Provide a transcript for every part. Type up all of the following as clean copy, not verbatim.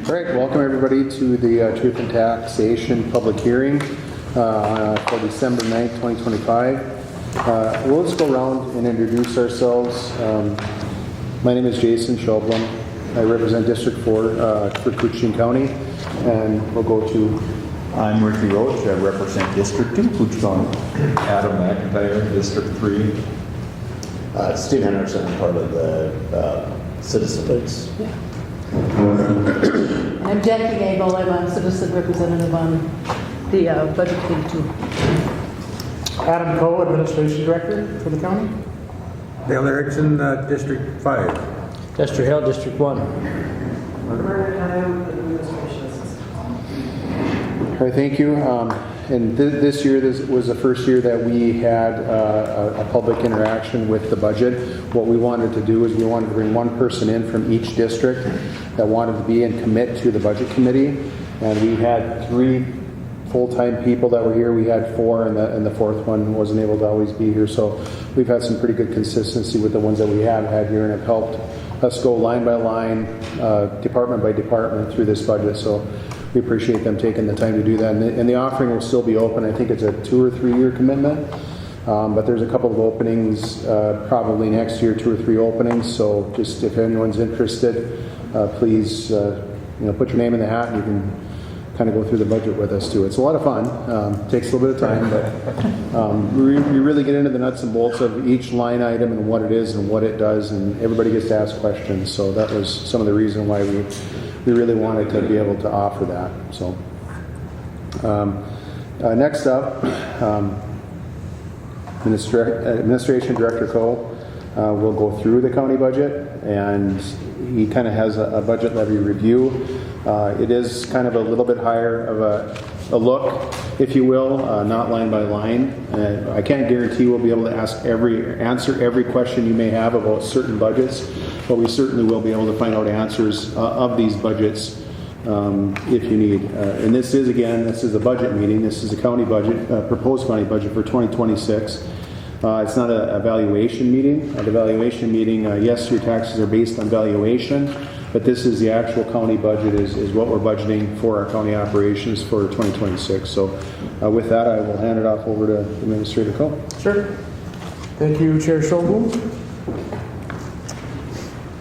All right, welcome everybody to the Truth and Taxation public hearing for December 9th, 2025. We'll just go around and introduce ourselves. My name is Jason Schaublum. I represent District 4 for Koochiching County, and we'll go to... I'm Ricky Roach. I represent District 2, Koochiching. Adam McIntyre, District 3. Steve Henderson, part of the citizens. I'm Jackie Gable. I'm a citizen representative on the budget committee too. Adam Coe, Administration Director for the county. Dale Erickson, District 5. Lester Hill, District 1. All right, thank you. And this year, this was the first year that we had a public interaction with the budget. What we wanted to do is we wanted to bring one person in from each district that wanted to be and commit to the budget committee. And we had 3 full-time people that were here. We had 4, and the 4th one wasn't able to always be here. So we've had some pretty good consistency with the ones that we have had here, and have helped us go line by line, department by department through this budget. So we appreciate them taking the time to do that. And the offering will still be open. I think it's a 2 or 3 year commitment. But there's a couple of openings probably next year, 2 or 3 openings. So just if anyone's interested, please put your name in the hat, and you can kind of go through the budget with us too. It's a lot of fun. Takes a little bit of time, but we really get into the nuts and bolts of each line item and what it is and what it does, and everybody gets to ask questions. So that was some of the reason why we really wanted to be able to offer that. So next up, Administration Director Coe will go through the county budget, and he kind of has a budget levy review. It is kind of a little bit higher of a look, if you will, not line by line. I can't guarantee we'll be able to answer every question you may have about certain budgets, but we certainly will be able to find out answers of these budgets if you need. And this is a budget meeting. This is a county budget, proposed county budget for 2026. It's not a valuation meeting. At a valuation meeting, yes, your taxes are based on valuation, but this is the actual county budget, is what we're budgeting for our county operations for 2026. So with that, I will hand it off over to Administrator Coe. Sure. Thank you, Chair Schaublum.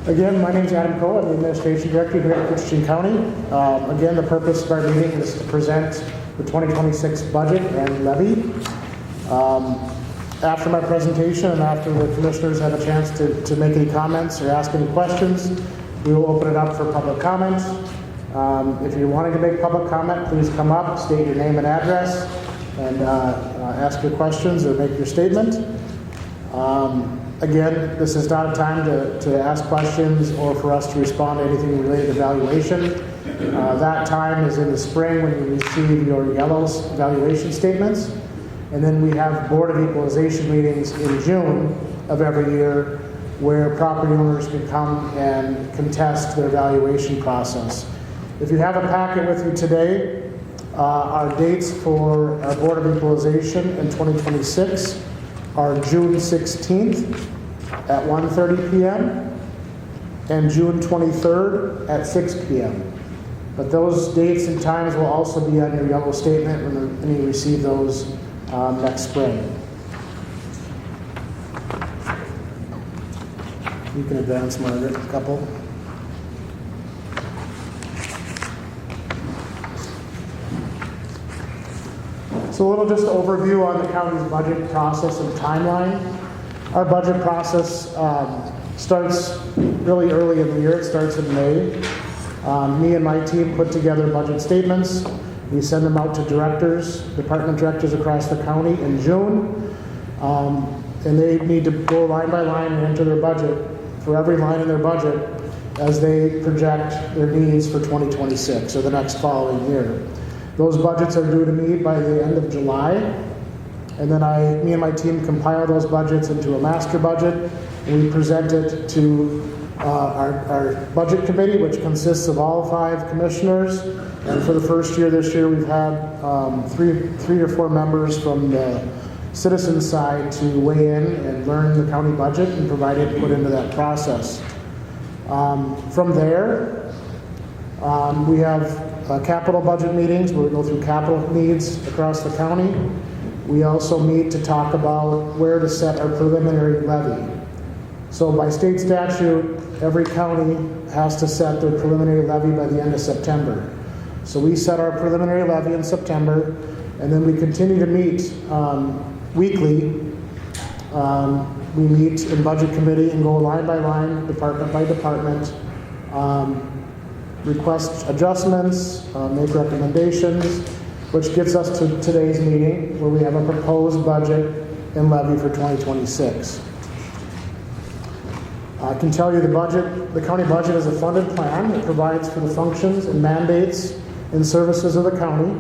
Again, my name is Adam Coe. I'm the Administration Director here at Koochiching County. Again, the purpose of our meeting is to present the 2026 budget and levy. After my presentation and after the commissioners have a chance to make any comments or ask any questions, we will open it up for public comments. If you're wanting to make public comment, please come up, state your name and address, and ask your questions or make your statement. Again, this is not a time to ask questions or for us to respond to anything related to valuation. That time is in the spring when you receive your yellow valuation statements. And then we have Board of Equalization meetings in June of every year where property owners can come and contest their valuation process. If you have a packet with you today, our dates for our Board of Equalization in 2026 are June 16th at 1:30 p.m. and June 23rd at 6 p.m. But those dates and times will also be on your yellow statement when you receive those next spring. You can advance, Margaret, a couple. So a little just overview on the county's budget process and timeline. Our budget process starts really early in the year. It starts in May. Me and my team put together budget statements. We send them out to department directors across the county in June. And they need to go line by line and enter their budget for every line in their budget as they project their needs for 2026 or the next following year. Those budgets are due to me by the end of July. And then me and my team compile those budgets into a master budget, and we present it to our budget committee, which consists of all 5 commissioners. And for the first year this year, we've had 3 or 4 members from the citizen side to weigh in and learn the county budget and provide input into that process. From there, We have capital budget meetings where we go through capital needs across the county. We also meet to talk about where to set our preliminary levy. So by state statute, every county has to set their preliminary levy by the end of September. So we set our preliminary levy in September, and then we continue to meet weekly. We meet in budget committee and go line by line, department by department, request adjustments, make recommendations, which gets us to today's meeting where we have a proposed budget and levy for 2026. I can tell you the county budget is a funded plan. It provides for the functions and mandates and services of the county.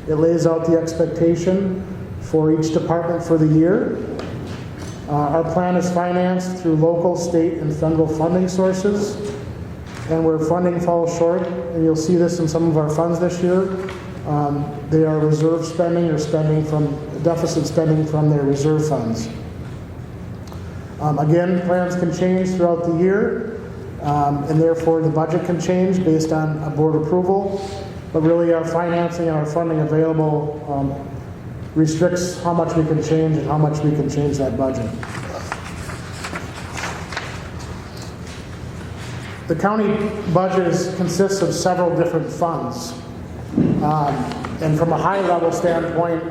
It lays out the expectation for each department for the year. Our plan is financed through local, state, and federal funding sources. And where funding falls short, and you'll see this in some of our funds this year, they are reserve spending or deficit spending from their reserve funds. Again, plans can change throughout the year, and therefore the budget can change based on a board approval. But really, our financing and our funding available restricts how much we can change and how much we can change that budget. The county budget consists of several different funds. And from a high-level standpoint,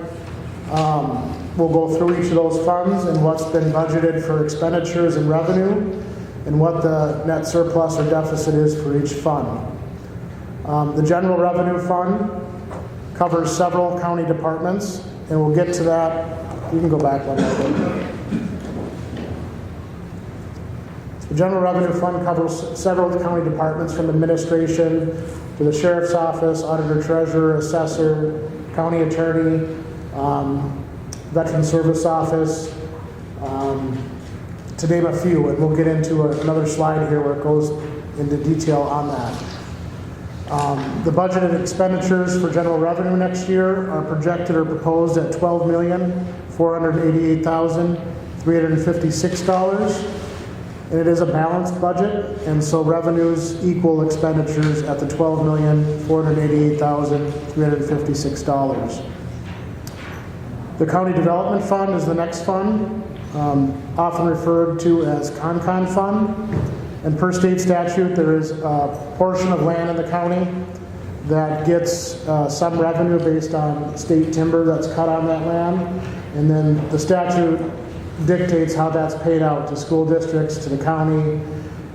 we'll go through each of those funds and what's been budgeted for expenditures and revenue and what the net surplus or deficit is for each fund. The General Revenue Fund covers several county departments, and we'll get to that. You can go back one more. The General Revenue Fund covers several county departments from administration to the sheriff's office, auditor, treasurer, assessor, county attorney, veteran service office, to name a few. And we'll get into another slide here where it goes into detail on that. The budgeted expenditures for general revenue next year are projected or proposed at $12,488,356. And it is a balanced budget, and so revenues equal expenditures at the $12,488,356. The County Development Fund is the next fund, often referred to as Con Fund. And per state statute, there is a portion of land in the county that gets some revenue based on state timber that's cut on that land. And then the statute dictates how that's paid out to school districts, to the county,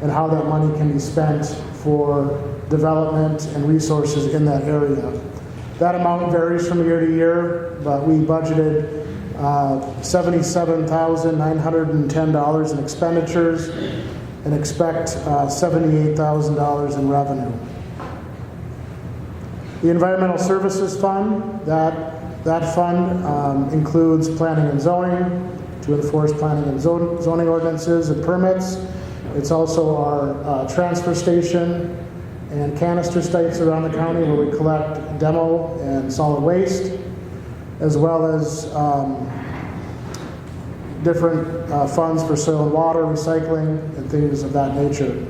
and how that money can be spent for development and resources in that area. That amount varies from year to year, but we budgeted $77,910 in expenditures and expect $78,000 in revenue. The Environmental Services Fund, that fund includes planning and zoning, to enforce planning and zoning ordinances and permits. It's also our transfer station and canister sites around the county where we collect demo and solid waste, as well as different funds for soil and water, recycling, and things of that nature.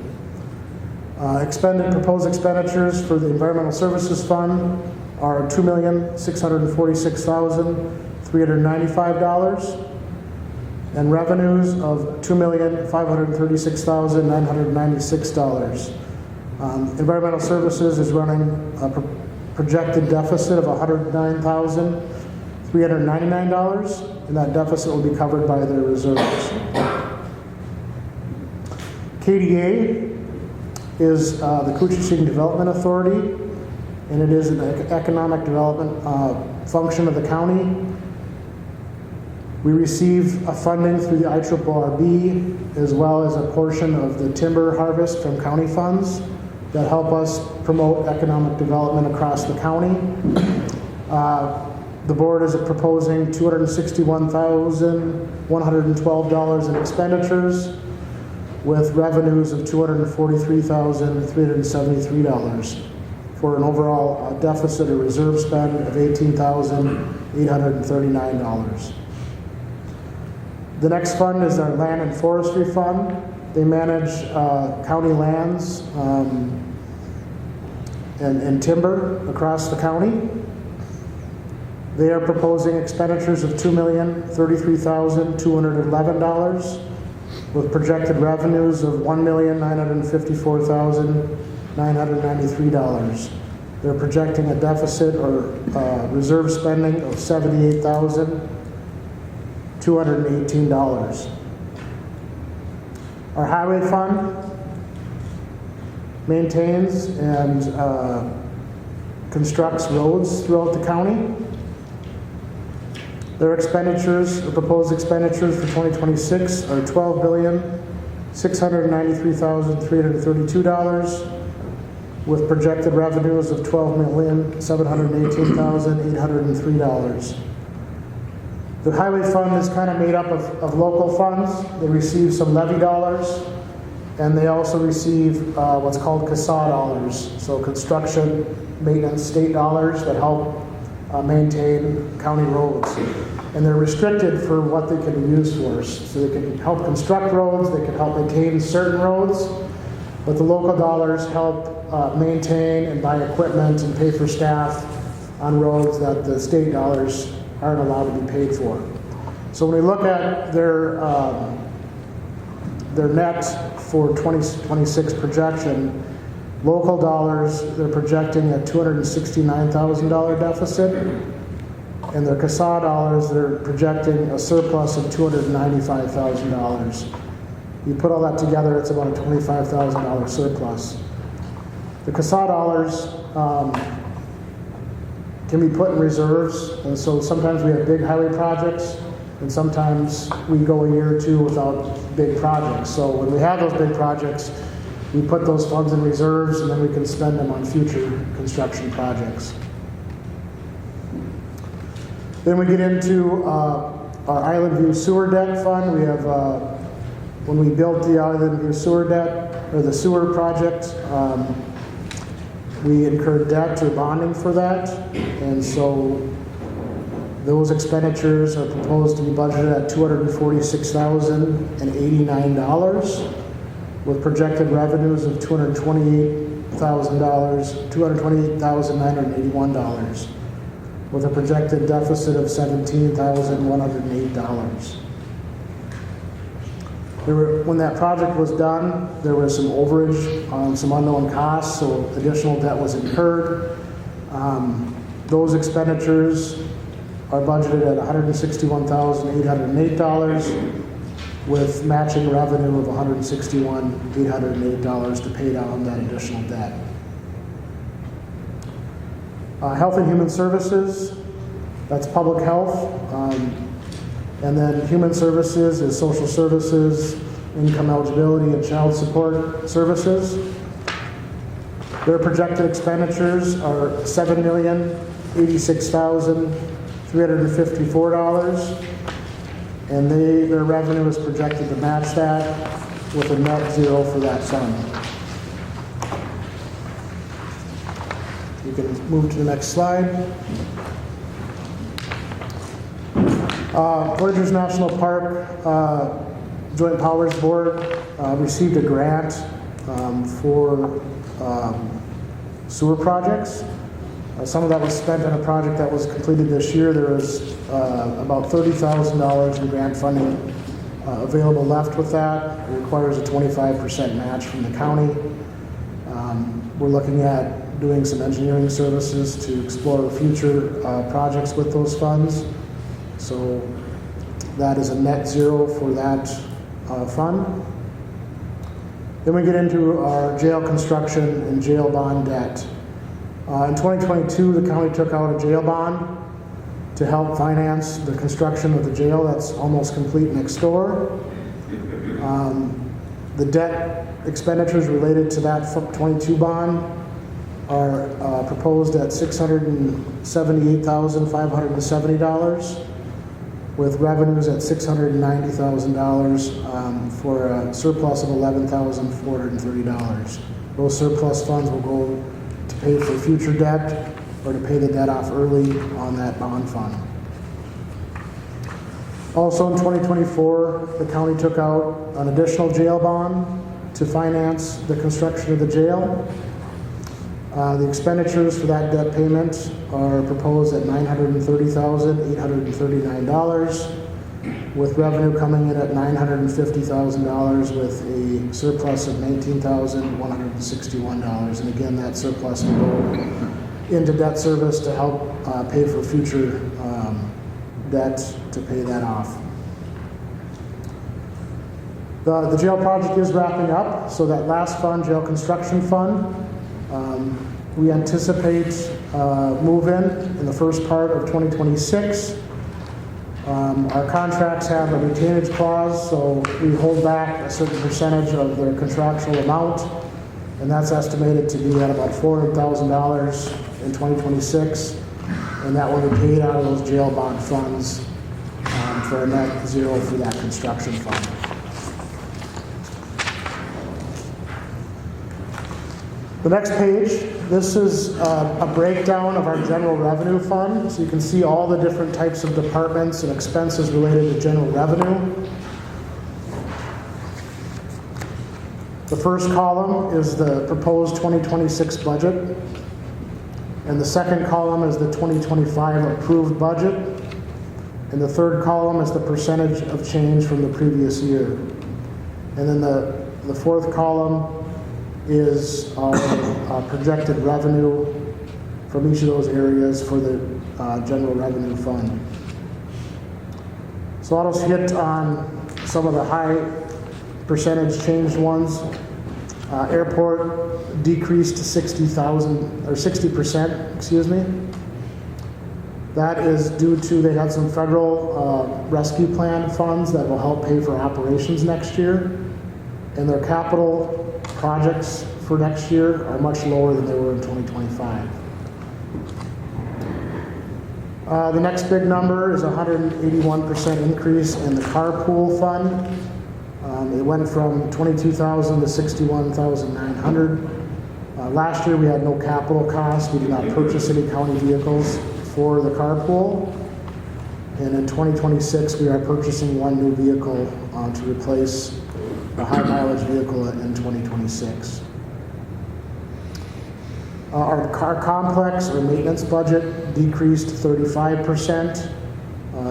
Proposed expenditures for the Environmental Services Fund are $2,646,395. and revenues of $2,536,996. Environmental Services is running a projected deficit of $109,399, and that deficit will be covered by their reserves. KDA is the Koochiching Development Authority, and it is an economic development function of the county. We receive a funding through the IRRB, as well as a portion of the timber harvest from county funds that help us promote economic development across the county. The board is proposing $261,112 in expenditures, with revenues of $243,373, for an overall deficit or reserve spend of $18,839. The next fund is our Land and Forestry Fund. They manage county lands and timber across the county. They are proposing expenditures of $2,033,211 with projected revenues of $1,954,993. They're projecting a deficit or reserve spending of $78,218. Our highway fund maintains and constructs roads throughout the county. Their expenditures, or proposed expenditures for 2026 are $12,693,332 with projected revenues of $12,718,803. The highway fund is kind of made up of local funds. They receive some levy dollars, and they also receive what's called CASA dollars, so construction maintenance state dollars that help maintain county roads. And they're restricted for what they can be used for. So they can help construct roads, they can help maintain certain roads, but the local dollars help maintain and buy equipment and pay for staff on roads that the state dollars aren't allowed to be paid for. So when we look at their net for 2026 projection, local dollars, they're projecting a $269,000 deficit, and their CASA dollars, they're projecting a surplus of $295,000. You put all that together, it's about a $25,000 surplus. The CASA dollars can be put in reserves, and so sometimes we have big highway projects, and sometimes we go a year or two without big projects. So when we have those big projects, we put those funds in reserves, and then we can spend them on future construction projects. Then we get into our Island View Sewer Debt Fund. We have, when we built the Island View Sewer Debt, or the sewer project, we incurred debt or bonding for that, and so those expenditures are proposed to be budgeted at $246,089 with projected revenues of $228,981 with a projected deficit of $17,108. When that project was done, there was some overage on some unknown costs, so additional debt was incurred. Those expenditures are budgeted at $161,808 with matching revenue of $161,808 to pay down that additional debt. Health and Human Services, that's public health. And then Human Services is social services, income eligibility, and child support services. Their projected expenditures are $7,086,354, and their revenue is projected to match that with a net zero for that fund. You can move to the next slide. Voyageurs National Park Joint Powers Board received a grant for sewer projects. Some of that was spent on a project that was completed this year. There was about $30,000 in grant funding available left with that. It requires a 25% match from the county. We're looking at doing some engineering services to explore future projects with those funds. So that is a net zero for that fund. Then we get into our jail construction and jail bond debt. In 2022, the county took out a jail bond to help finance the construction of the jail that's almost complete next door. The debt expenditures related to that 22 bond are proposed at $678,570 with revenues at $690,000 for a surplus of $11,430. Those surplus funds will go to pay for future debt or to pay the debt off early on that bond fund. Also in 2024, the county took out an additional jail bond to finance the construction of the jail. The expenditures for that debt payment are proposed at $930,839, with revenue coming in at $950,000 with a surplus of $19,161. And again, that surplus will go into debt service to help pay for future debt to pay that off. The jail project is wrapping up, so that last fund, jail construction fund, we anticipate move-in the first part of 2026. Our contracts have a retainage clause, so we hold back a certain percentage of their contractual amount, and that's estimated to be at about $400,000 in 2026, and that will be paid out of those jail bond funds for a net zero for that construction fund. The next page, this is a breakdown of our general revenue fund. So you can see all the different types of departments and expenses related to general revenue. The first column is the proposed 2026 budget. And the second column is the 2025 approved budget. And the third column is the percentage of change from the previous year. And then the fourth column is our projected revenue from each of those areas for the general revenue fund. So I'll just hit on some of the high percentage changed ones. Airport decreased to 60%, excuse me. That is due to they had some federal rescue plan funds that will help pay for operations next year, and their capital projects for next year are much lower than they were in 2025. The next big number is 181% increase in the carpool fund. It went from $22,000 to $61,900. Last year we had no capital costs. We did not purchase any county vehicles for the carpool. And in 2026 we are purchasing one new vehicle to replace a high mileage vehicle in 2026. Our car complex or maintenance budget decreased 35%.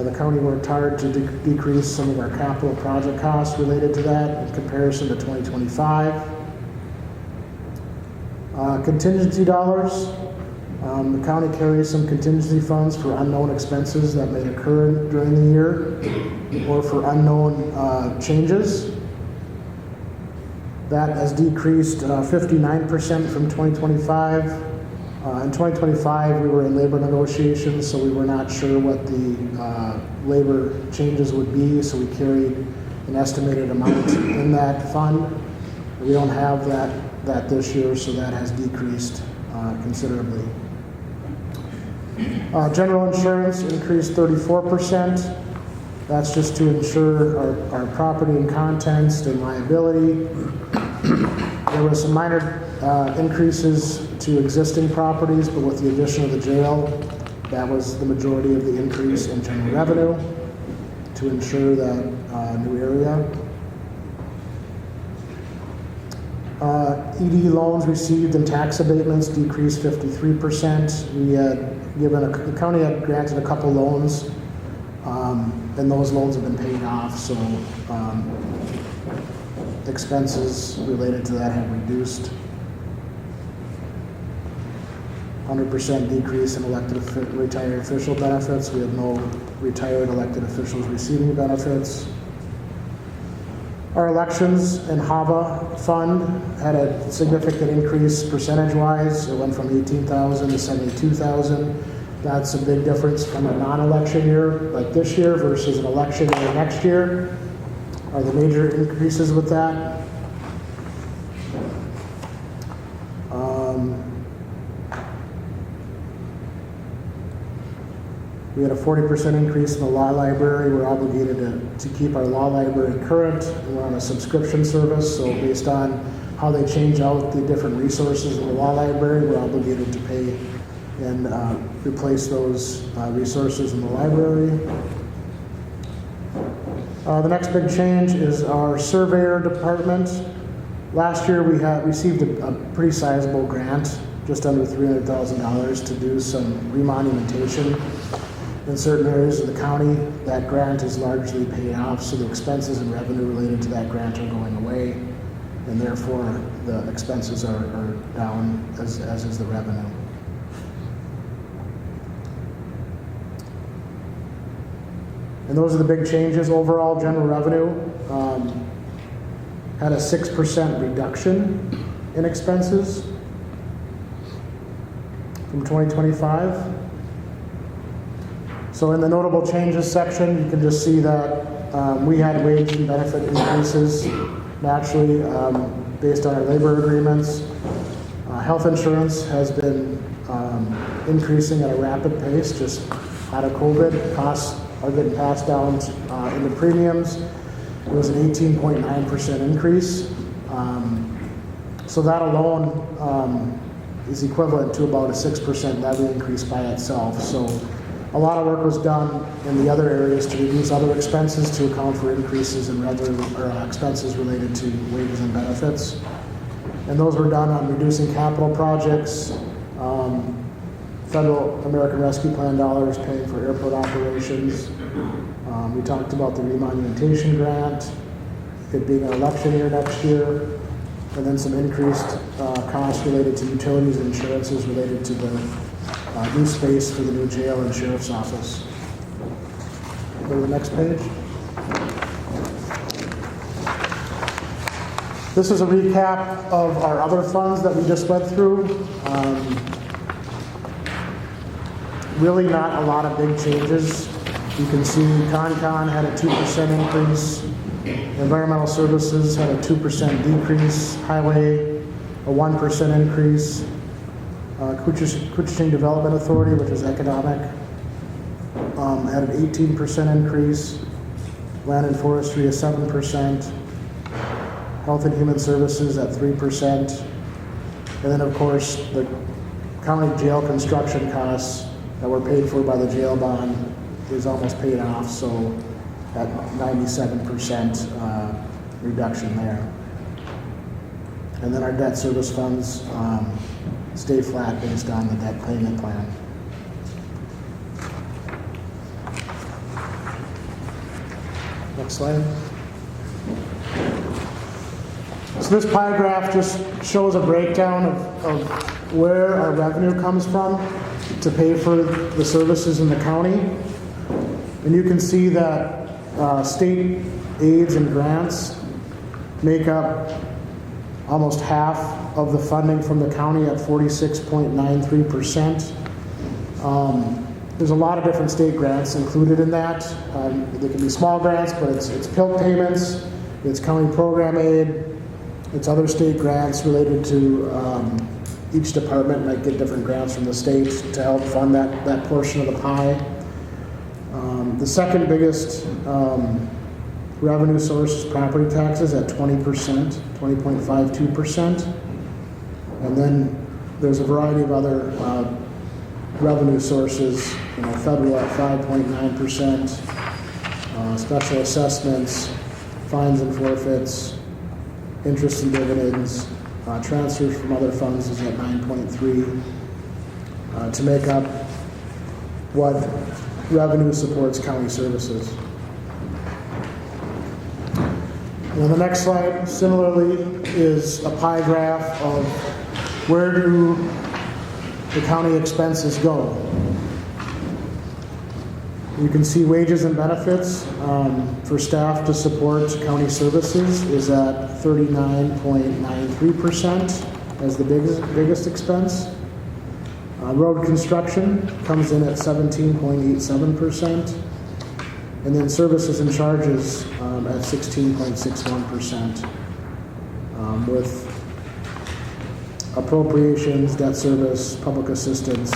The county worked hard to decrease some of our capital project costs related to that in comparison to 2025. Contingency dollars. The county carries some contingency funds for unknown expenses that may occur during the year or for unknown changes. That has decreased 59% from 2025. In 2025, we were in labor negotiations, so we were not sure what the labor changes would be, so we carried an estimated amount in that fund. We don't have that this year, so that has decreased considerably. General insurance increased 34%. That's just to insure our property and contents and liability. There were some minor increases to existing properties, but with the addition of the jail, that was the majority of the increase in general revenue to insure that new area. ED loans received and tax abatements decreased 53%. The county had granted a couple loans, and those loans have been paid off, so expenses related to that have reduced. 100% decrease in elected retired official benefits. We have no retired elected officials receiving benefits. Our elections and HAVA fund had a significant increase percentage-wise. It went from 18,000 to 72,000. That's a big difference from a non-election year like this year versus an election year next year. Are the major increases with that? We had a 40% increase in the law library. We're obligated to keep our law library current. We're on a subscription service, so based on how they change out the different resources in the law library, we're obligated to pay and replace those resources in the library. The next big change is our surveyor department. Last year we had received a pretty sizable grant just under $300,000 to do some remonumentation in certain areas of the county. That grant is largely paid off, so the expenses and revenue related to that grant are going away, and therefore the expenses are down as is the revenue. And those are the big changes. Overall, general revenue had a 6% reduction in expenses from 2025. So in the notable changes section, you can just see that we had wage and benefit increases naturally based on our labor agreements. Health insurance has been increasing at a rapid pace just out of COVID. Costs are getting passed down into premiums. It was an 18.9% increase. So that alone is equivalent to about a 6% levy increase by itself. So a lot of work was done in the other areas to reduce other expenses to account for increases in expenses related to wages and benefits. And those were done on reducing capital projects, federal American Rescue Plan dollars paying for airport operations. We talked about the remonumentation grant, it being an election year next year, and then some increased costs related to utilities and insurances related to the new space for the new jail and sheriff's office. Go to the next page. This is a recap of our other funds that we just went through. Really not a lot of big changes. You can see Con had a 2% increase. Environmental Services had a 2% decrease. Highway, a 1% increase. Koochiching Development Authority, which is economic, had an 18% increase. Land and Forestry, a 7%. Health and Human Services at 3%. And then, of course, the county jail construction costs that were paid for by the jail bond is almost paid off, so at 97% reduction there. And then our debt service funds stay flat based on the debt payment plan. Next slide. So this pie graph just shows a breakdown of where our revenue comes from to pay for the services in the county. And you can see that state aids and grants make up almost half of the funding from the county at 46.93%. There's a lot of different state grants included in that. They can be small grants, but it's PILT payments, it's county program aid, it's other state grants related to each department might get different grants from the state to help fund that portion of the pie. The second biggest revenue source is property taxes at 20%, 20.52%. And then there's a variety of other revenue sources, federal at 5.9%, special assessments, fines and forfeits, interest and dividends, transfers from other funds is at 9.3%, to make up what revenue supports county services. And the next slide, similarly, is a pie graph of where do the county expenses go. You can see wages and benefits for staff to support county services is at 39.93% as the biggest expense. Road construction comes in at 17.87%. And then services and charges at 16.61%, with appropriations, debt service, public assistance,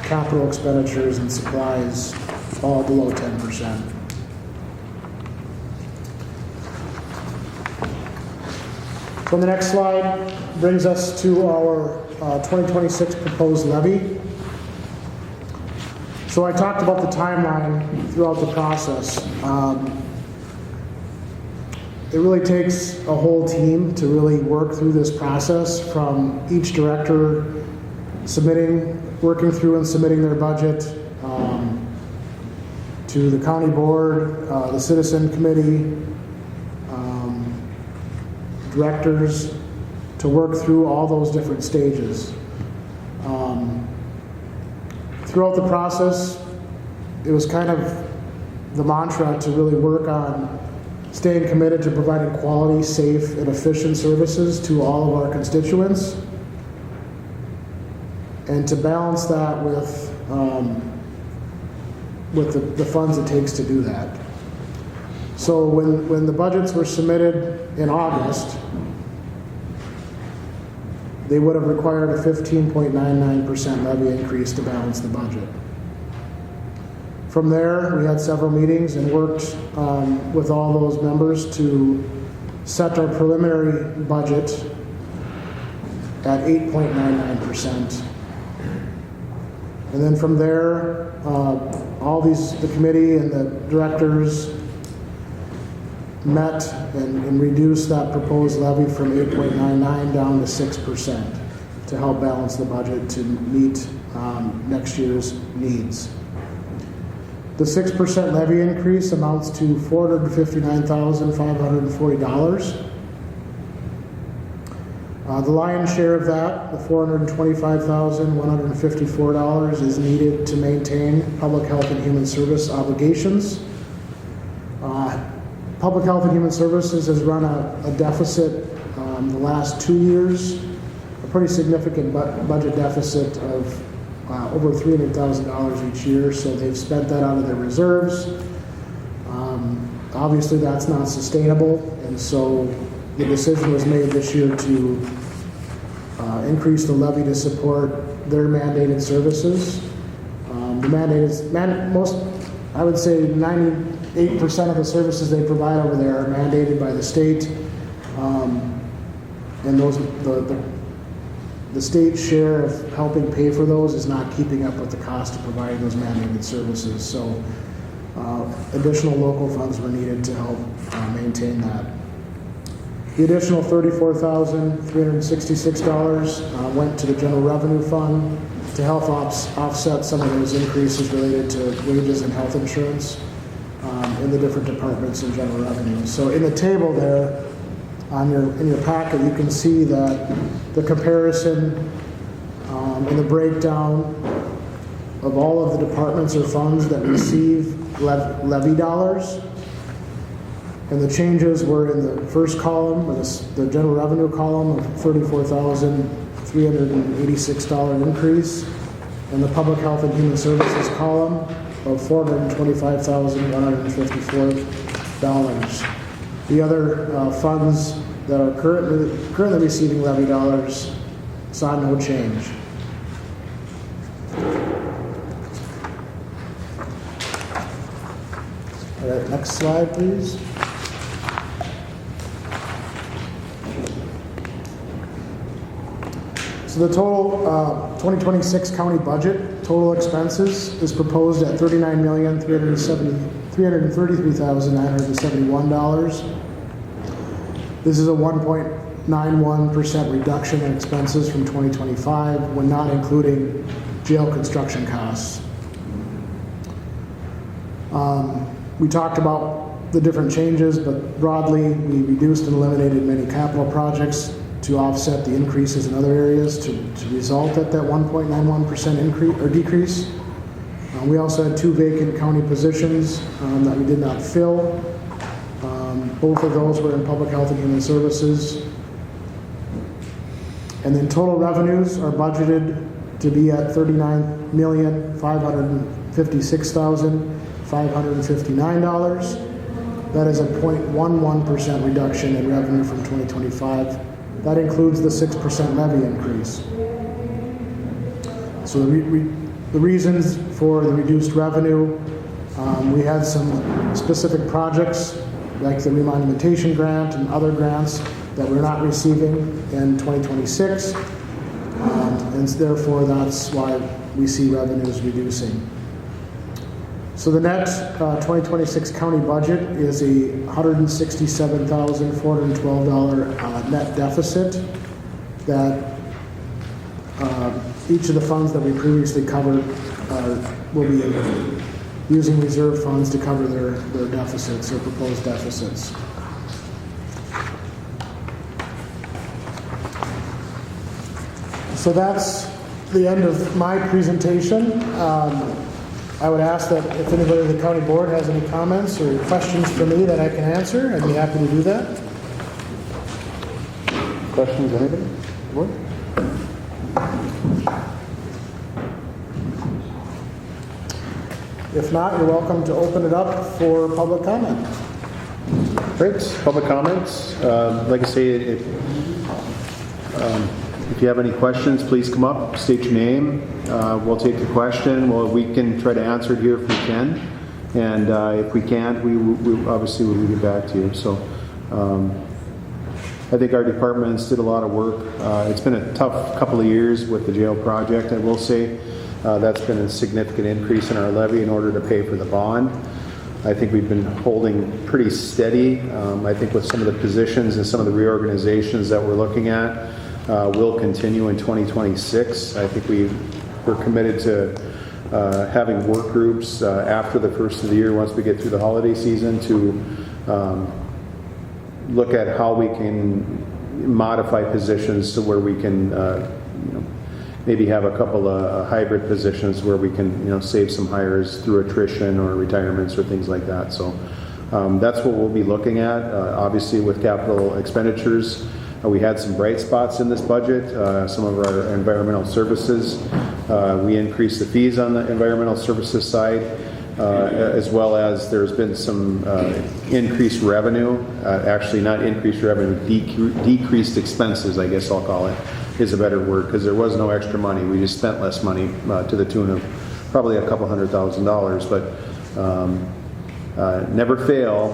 capital expenditures, and supplies all below 10%. So the next slide brings us to our 2026 proposed levy. So I talked about the timeline throughout the process. it really takes a whole team to really work through this process, from each director working through and submitting their budget, to the county board, the citizen committee, directors, to work through all those different stages. Throughout the process, it was kind of the mantra to really work on staying committed to providing quality, safe, and efficient services to all of our constituents, and to balance that with the funds it takes to do that. So when the budgets were submitted in August, they would have required a 15.99% levy increase to balance the budget. From there, we had several meetings and worked with all those members to set our preliminary budget at 8.99%. And then from there, the committee and the directors met and reduced that proposed levy from 8.99 down to 6% to help balance the budget to meet next year's needs. The 6% levy increase amounts to $459,540. The lion's share of that, the $425,154, is needed to maintain public health and human service obligations. Public Health and Human Services has run a deficit the last 2 years, a pretty significant budget deficit of over $300,000 each year, so they've spent that out of their reserves. Obviously, that's not sustainable, and so the decision was made this year to increase the levy to support their mandated services. I would say 98% of the services they provide over there are mandated by the state, and the state's share of helping pay for those is not keeping up with the cost of providing those mandated services. So additional local funds were needed to help maintain that. The additional $34,366 went to the general revenue fund to help offset some of those increases related to wages and health insurance in the different departments in general revenue. So in the table there, in your packet, you can see that the comparison and the breakdown of all of the departments or funds that receive levy dollars. And the changes were in the first column, the general revenue column, of $34,386 increase, and the public health and human services column of $425,154. The other funds that are currently receiving levy dollars saw no change. All right, next slide, please. So the total 2026 county budget, total expenses, is proposed at $39,333,971. This is a 1.91% reduction in expenses from 2025 when not including jail construction costs. We talked about the different changes, but broadly, we reduced and eliminated many capital projects to offset the increases in other areas to result at that 1.91% increase or decrease. We also had 2 vacant county positions that we did not fill. Both of those were in public health and human services. And then total revenues are budgeted to be at $39,556,559. That is a 0.11% reduction in revenue from 2025. That includes the 6% levy increase. So the reasons for the reduced revenue, we had some specific projects like the remonumentation grant and other grants that we're not receiving in 2026, and therefore that's why we see revenues reducing. So the net 2026 county budget is a $167,412 net deficit that each of the funds that we previously covered will be using reserve funds to cover their deficits, their proposed deficits. So that's the end of my presentation. I would ask that if anybody on the county board has any comments or questions for me that I can answer, I'd be happy to do that. Questions, anybody? What? If not, you're welcome to open it up for public comment. Great, public comments. Like I say, if you have any questions, please come up, state your name. We'll take the question. We can try to answer it here if we can. And if we can't, we obviously will get back to you. So I think our departments did a lot of work. It's been a tough couple of years with the jail project, I will say. That's been a significant increase in our levy in order to pay for the bond. I think we've been holding pretty steady. I think with some of the positions and some of the reorganizations that we're looking at will continue in 2026. I think we're committed to having work groups after the first of the year, once we get through the holiday season, to look at how we can modify positions to where we can maybe have a couple of hybrid positions where we can save some hires through attrition or retirements or things like that. So that's what we'll be looking at. Obviously with capital expenditures, we had some bright spots in this budget. Some of our environmental services, we increased the fees on the environmental services side, as well as there's been some increased revenue. Actually not increased revenue, decreased expenses, I guess I'll call it, is a better word, because there was no extra money. We just spent less money to the tune of probably a couple $100,000. But never fail.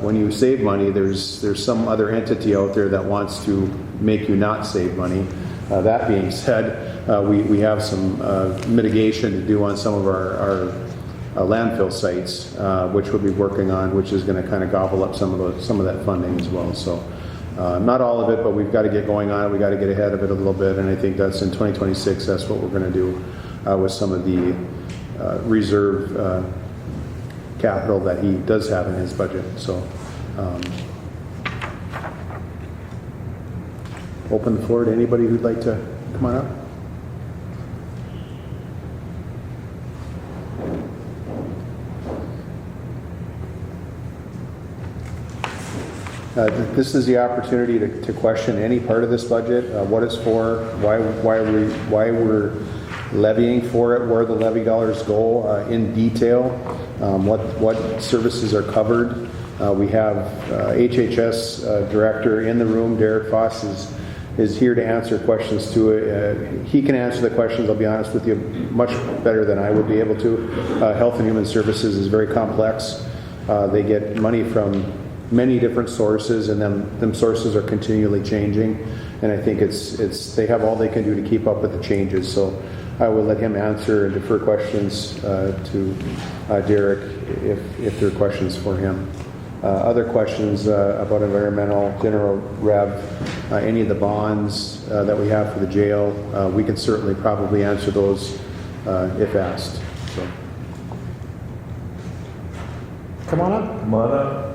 When you save money, there's some other entity out there that wants to make you not save money. That being said, we have some mitigation to do on some of our landfill sites, which we'll be working on, which is going to kind of gobble up some of that funding as well. So not all of it, but we've got to get going on it. We've got to get ahead of it a little bit, and I think that's in 2026. That's what we're going to do with some of the reserve capital that he does have in his budget. So open the floor to anybody who'd like to come on up. This is the opportunity to question any part of this budget, what it's for, why we're levying for it, where the levy dollars go in detail, what services are covered. We have HHS director in the room. Derek Foss is here to answer questions to it. He can answer the questions, I'll be honest with you, much better than I would be able to. Health and Human Services is very complex. They get money from many different sources, and them sources are continually changing. And I think they have all they can do to keep up with the changes. So I will let him answer and defer questions to Derek if there are questions for him. Other questions about environmental, general rev, any of the bonds that we have for the jail, we can certainly probably answer those if asked. So. Come on up. Come on up.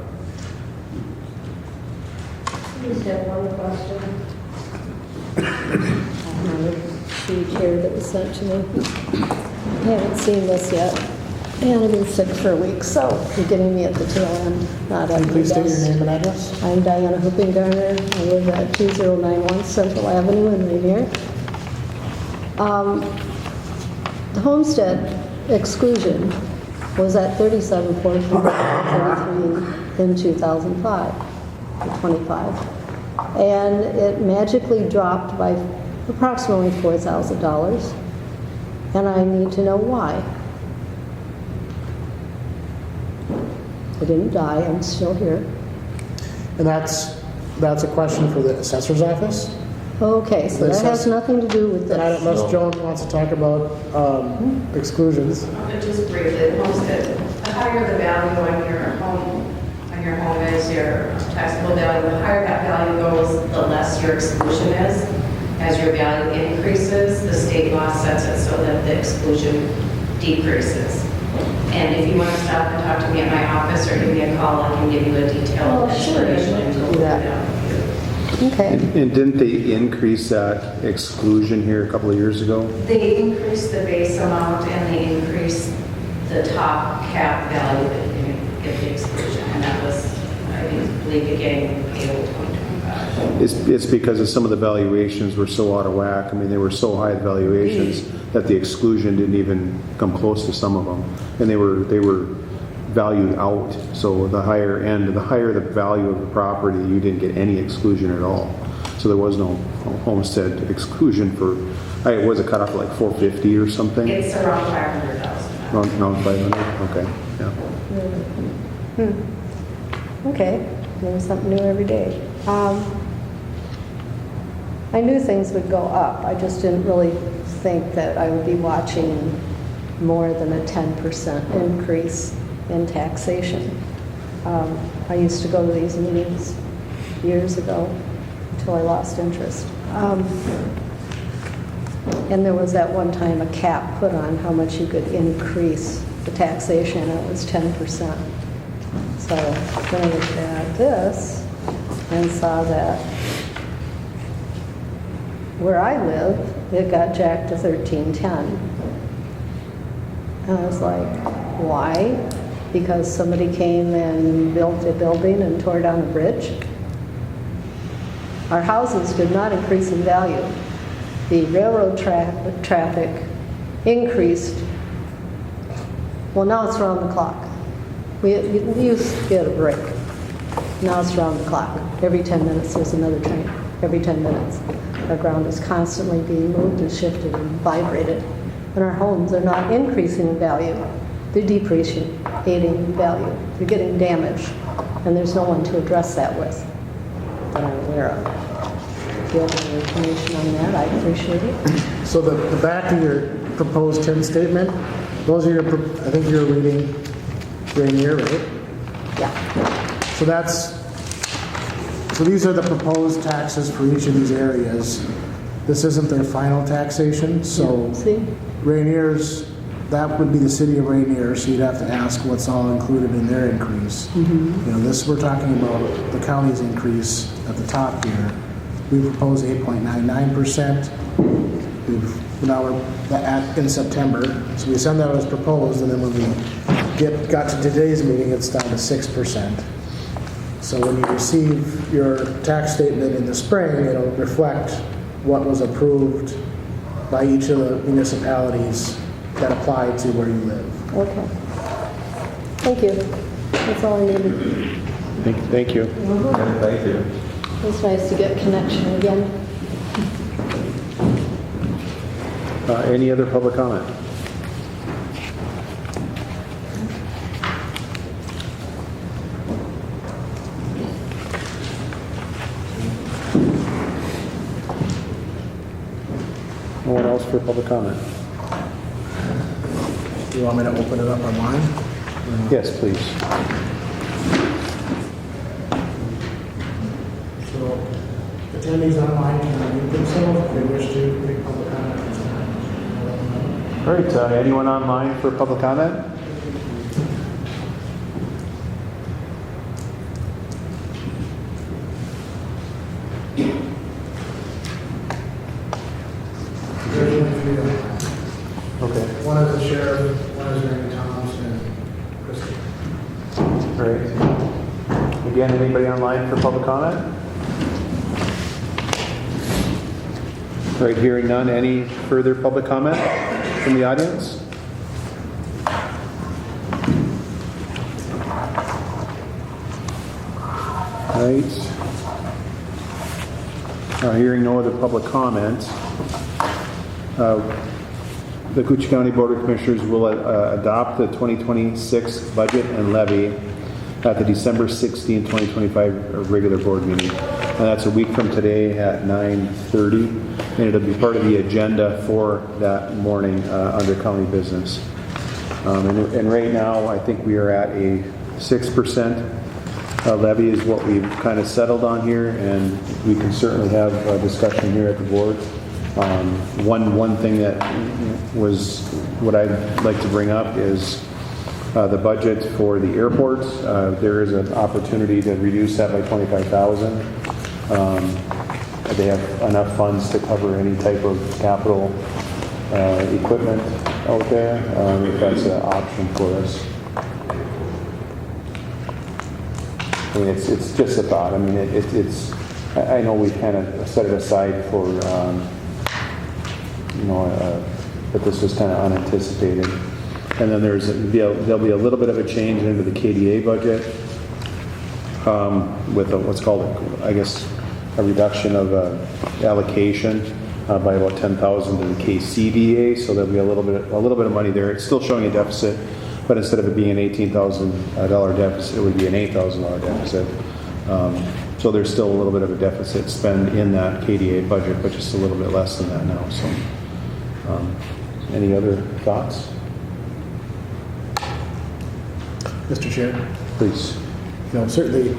I just have one question. On the sheet here that was sent to me. I haven't seen this yet. And I've been sick for a week, so you're getting me at the tail end, not at the Please state your best. name and address. I'm Diana Hooping-Garner. I live at 2091 Central Avenue in Revere. The homestead exclusion was at 37.33 in 2005 to 25. And it magically dropped by approximately $4,000. And I need to know why. I didn't die, I'm still here. And that's a question for the assessor's office. Okay, so that has nothing to do with And I don't know this. if Joan wants to talk about exclusions. Just briefly, the homestead higher the value on your home is, your taxable value, the higher that value goes, the less your exclusion is. As your value increases, the state law sets it so that the exclusion decreases. And if you want to stop and talk to me at my office or give me a call, I can give you a detailed Oh, sure. explanation and go Do that. down. Okay. And didn't they increase that exclusion here a couple of years ago? They increased the base amount and they increased the top cap value that you can get the exclusion. And that was, I believe, beginning April 2025. It's because of some of the valuations were so out of whack. I mean, they were so high the valuations that the exclusion didn't even come close to some of them. And they were valued out. So the higher the value of the property, you didn't get any exclusion at all. So there was no homestead exclusion for, it was a cutoff like 450 or something? It's around 500,000. Around 500, okay, yeah. Okay, learn something new every day. I knew things would go up. I just didn't really think that I would be watching more than a 10% increase in taxation. I used to go to these meetings years ago until I lost interest. And there was at one time a cap put on how much you could increase the taxation, and it was 10%. So then I looked at this and saw that where I live, it got jacked to 1310. And I was like, why? Because somebody came and built a building and tore down a bridge? Our houses did not increase in value. The railroad traffic increased. Well, now it's around the clock. We used to get a break. Now it's around the clock. Every 10 minutes there's another train. Every 10 minutes. Our ground is constantly being moved and shifted and vibrated. And our homes are not increasing in value. They're depreciating in value. They're getting damaged. And there's no one to address that with that I'm aware of. If you have any information on that, I appreciate it. So the back of your proposed 10 statement, those are your, I think you're reading Rainier, right? Yeah. So these are the proposed taxes for each of these areas. This isn't their final taxation, so See? Rainier's, that would be the city of Rainier, so you'd have to ask what's all included in their increase. You know, this, we're talking about the county's increase at the top here. We propose 8.99%. Now we're in September, so we send that as proposed, and then when we got to today's meeting, it's down to 6%. So when you receive your tax statement in the spring, it'll reflect what was approved by each of the municipalities that apply to where you live. Okay. Thank you. That's all I needed. Thank you. And thank you. It's nice to get connection again. Any other public comment? No one else for public comment? Do you want me to open it up online? Yes, please. So attendees online can unmute themselves if they wish to make public comment at this time. All right, anyone online for public comment? There's only 3 online. Okay. One is the sheriff, one is Randy Thompson, and Christie. All right. Again, anybody online for public comment? All right, hearing none. Any further public comment from the audience? All right. Hearing no other public comment, the Koochiching County Board of Commissioners will adopt the 2026 budget and levy at the December 16, 2025 regular board meeting. And that's a week from today at 9:30. And it'll be part of the agenda for that morning under county business. And right now, I think we are at a 6% levy is what we've kind of settled on here, and we can certainly have a discussion here at the board. One thing that was what I'd like to bring up is the budget for the airport. There is an opportunity to reduce that by $25,000. They have enough funds to cover any type of capital equipment out there. If that's an option for us. I mean, it's just a thought. I mean, it's. I know we kind of set it aside for, but this was kind of unanticipated. And then there'll be a little bit of a change into the KDA budget with what's called, I guess, a reduction of allocation by about $10,000 to the KCDA. So there'll be a little bit of money there. It's still showing a deficit, but instead of it being an $18,000 deficit, it would be an $8,000 deficit. So there's still a little bit of a deficit spend in that KDA budget, but just a little bit less than that now. So, any other thoughts? Mr. Chair, Please. certainly,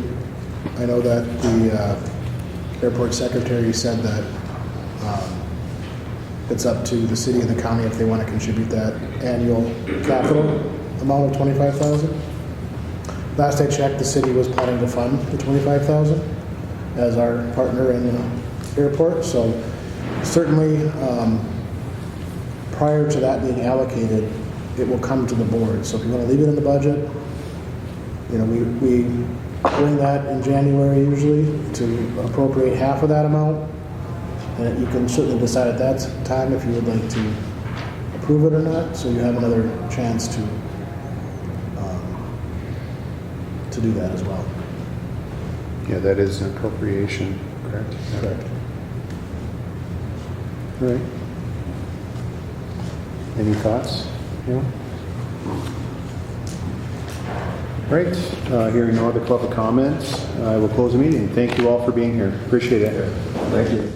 I know that the airport secretary said that it's up to the city and the county if they want to contribute that annual capital amount of $25,000. Last I checked, the city was planning to fund the $25,000 as our partner in the airport. So certainly, prior to that being allocated, it will come to the board. So if you want to leave it in the budget, we bring that in January usually to appropriate half of that amount. And you can certainly decide at that time if you would like to approve it or not. So you have another chance to do that as well. Yeah, that is an appropriation, correct? Correct. All right. Any thoughts? Yeah. Right. Hearing no other public comments, I will close the meeting. Thank you all for being here. Appreciate it. Thank you.